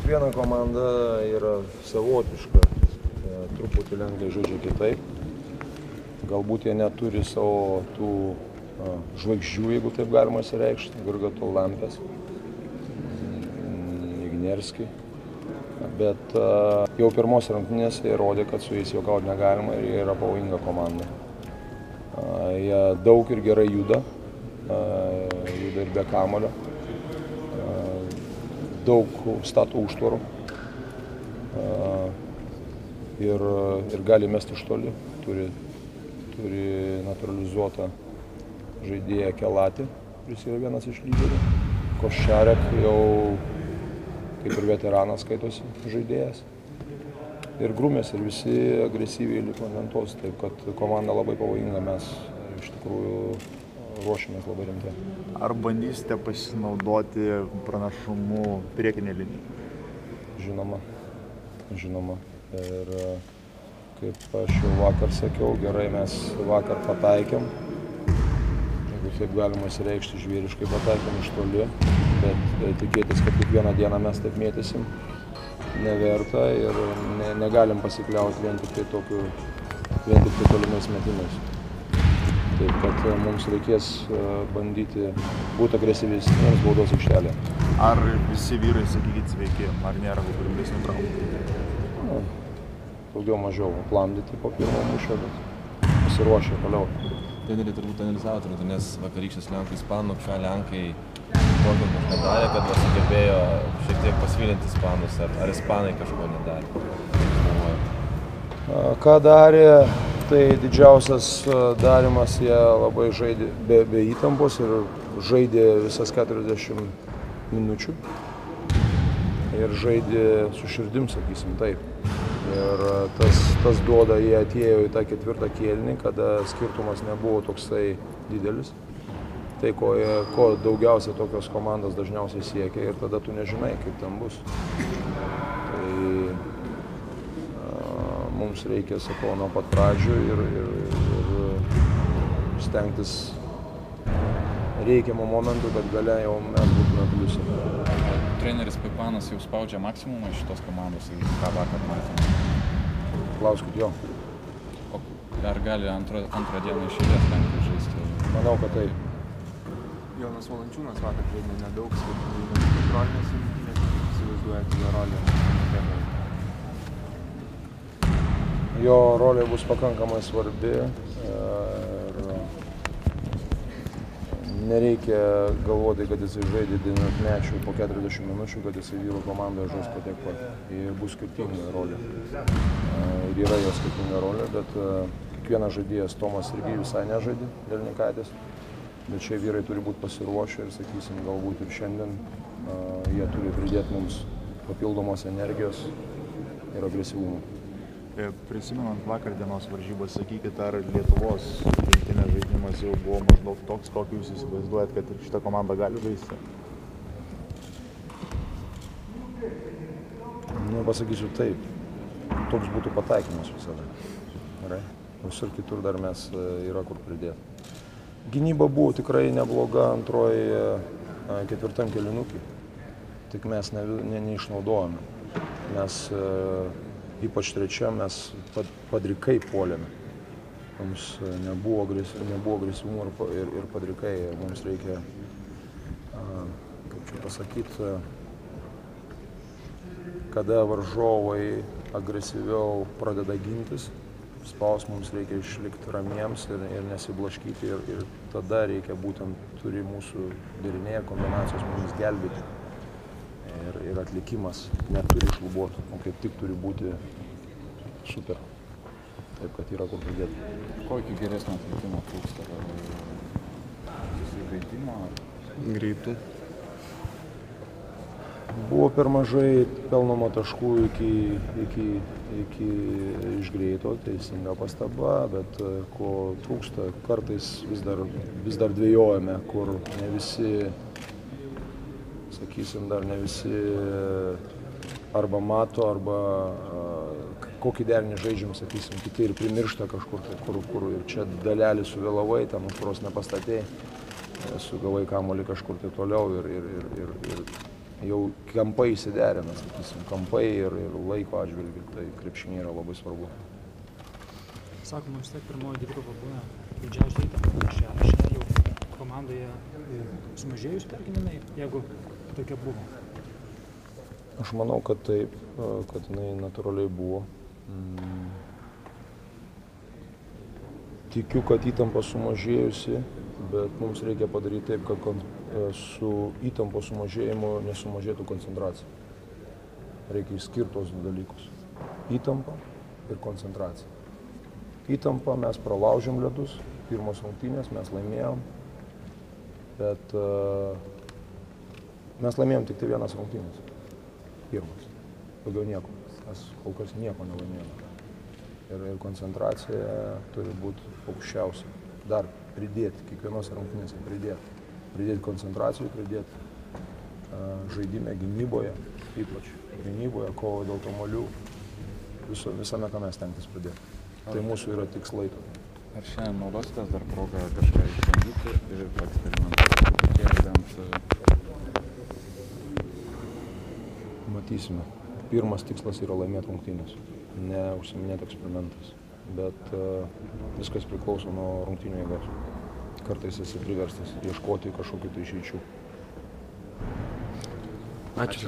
Kiekviena komanda yra savotiška, truputį lengvai žaidžia kitaip. Galbūt jie neturi savo tų žvaigždžių, jeigu taip galima įsireikšti, Gurgato Lampės, Ignerski. Bet jau pirmos rungtynėse jie rodė, kad su jais juokauti negalima ir jie yra pavojinga komanda. Jie daug ir gerai juda ir be kamuolio. Daug stato užtvarų ir gali mesti iš toli. Turi naturalizuotą žaidėją Kelatį, kuris yra vienas iš lyderių. Koščarek jau kaip ir veteranas skaitosi žaidėjas. Ir Grumės ir visi agresyviai liko ant lentos, taip kad komanda labai pavojinga, mes iš tikrųjų ruošiamės labai rimtai. Ar bandysite pasinaudoti pranašumu priekinė linija? Žinoma. Ir kaip aš jau vakar sakiau, gerai mes vakar pataikėm. Jeigu taip galima įsireikšti, žvėriškai pataikėm iš toli, bet tikėtis, kad kiekvieną dieną mes taip mėtysim, neverta ir negalim pasikliauti vien tik tai tolimais metimais. Taip kad mums reikės bandyti būti agresyvesniems baudos aikštelėje. Ar visi vyrai, sakykit, sveiki, ar nėra kokių rimtesnių traumų? Daugiau mažiau aplamdyti po pirmo mūšio, bet pasiruošę toliau. Treneriai turbūt analizavo rungtynes vakarykštės Lenkų Ispanų, šią Lenkai tokio kažką darė, kad sugebėjo šiek tiek pasvilinti Ispanus, ar Ispanai kažko nedarė? Ką darė, tai didžiausias darimas, jie labai žaidė be įtampos ir žaidė visas 40 minučių ir žaidė su širdim, sakysim taip. Ir tas duoda, jie atėjo į tą ketvirtą kėlinį, kada skirtumas nebuvo toksai didelis. Tai ko daugiausiai tokios komandos dažniausiai siekia ir tada tu nežinai, kaip ten bus. Tai mums reikia, sakau, nuo pat pradžių ir stengtis reikiamų momentų, kad gale jau mes būtume pliuse. Treneris Pipanas jau spaudžia maksimumą iš šitos komandos, ką vakar matėme. Klauskit jo. O ar gali antrą dieną iš eilės Lenkai žaisti? Manau, kad taip. Jonas Valančiūnas vakar žaidė nedaug, skirtų kontrolinės rungtynės, įsivaizduojate jo rolę. Jo rolė bus pakankamai svarbi ir nereikia galvoti, kad jisai žaidė 19-mečių po 40 minučių, kad jisai vyrų komandoje žais po tiek pat. Ir bus skirtinga rolė. Ir yra jo skirtinga rolė, bet kiekvienas žaidėjas, Tomas irgi visai nežaidė dėl Nikaitis. Bet šie vyrai turi būti pasiruošę ir, sakysim, galbūt ir šiandien jie turi pridėti mums papildomos energijos ir agresyvumo. Prisimenant vakar dienos varžybas, sakykit, ar Lietuvos rinktinės žaidimas jau buvo maždaug toks, kokį jūs įsivaizduojat, kad šitą komandą gali žaisti? Pasakysiu taip, toks būtų pataikymas visada. Visur kitur dar mes yra kur pridėti. Gynyba buvo tikrai nebloga antroji ketvirtam kėlinukį, tik mes neišnaudojame. Mes ypač trečiam mes padrikai puolėme. Mums nebuvo agresyvumo ir padrikai. Mums reikia, kaip čia pasakyti, kada varžovai agresyviau pradeda gintis, spaus mums reikia išlikti ramiems ir nesiblaškyti ir tada reikia turi mūsų deriniai kombinacijos mums gelbėti. Ir atlikimas neturi šlubuoti, o kaip tik turi būti super. Taip, kad yra kur pridėti. Kokį geresnį atlikimą trūksta? Greitimą? Greitų. Buvo per mažai pelnomo taškų iki iš greito, teisinga pastaba, bet ko trūksta, kartais vis dar dvejojame, kur ne visi, sakysim, dar ne visi arba mato, arba kokį derinį žaidžiam, sakysim, kiti ir primiršta kažkur, kur ir čia dalelį suvėlavai, ten užtvaros nepastatėjai, sugavai kamuolį kažkur tai toliau ir jau kampai įsiderina, sakysim, kampai ir laiko atžvilgiu, tai krepšinį yra labai svarbu. Sakoma, vis tiek pirmoji dvikova būna didžiausia įtampa. Šią jau komandoje sumažėjus, tarkim, jeigu tokia buvo. Aš manau, kad taip, kad jinai natūraliai buvo. Tikiu, kad įtampa sumažėjusi, bet mums reikia padaryti taip, kad su įtampos sumažėjimu nesumažėtų koncentracija. Reikia išskirti tos du dalykus. Įtampa ir koncentracija. Įtampa, mes pralaužėm ledus, pirmos rungtynės, mes laimėjom, bet mes laimėjom tik tai vienas rungtynės. Pirmas. Daugiau nieko. Mes kol kas nieko nelaimėjome. Ir koncentracija turi būti aukščiausia. Dar pridėti, kiekvienos rungtynėse pridėti. Pridėti koncentracijų, pridėti žaidime, gynyboje, ypač gynyboje, kovo dėl kamuolių, visame kame stengtis pridėti. Tai mūsų yra tikslai. Ar šiandien naudositės dar progą kažką išbandyti ir eksperimentuoti truputėlį bent? Matysime. Pirmas tikslas yra laimėti rungtynės, ne užsiminėti eksperimentais. Bet viskas priklauso nuo rungtynių jėgos. Kartais esi priverstas ieškoti kažkokių tai išeičių. Ačiū.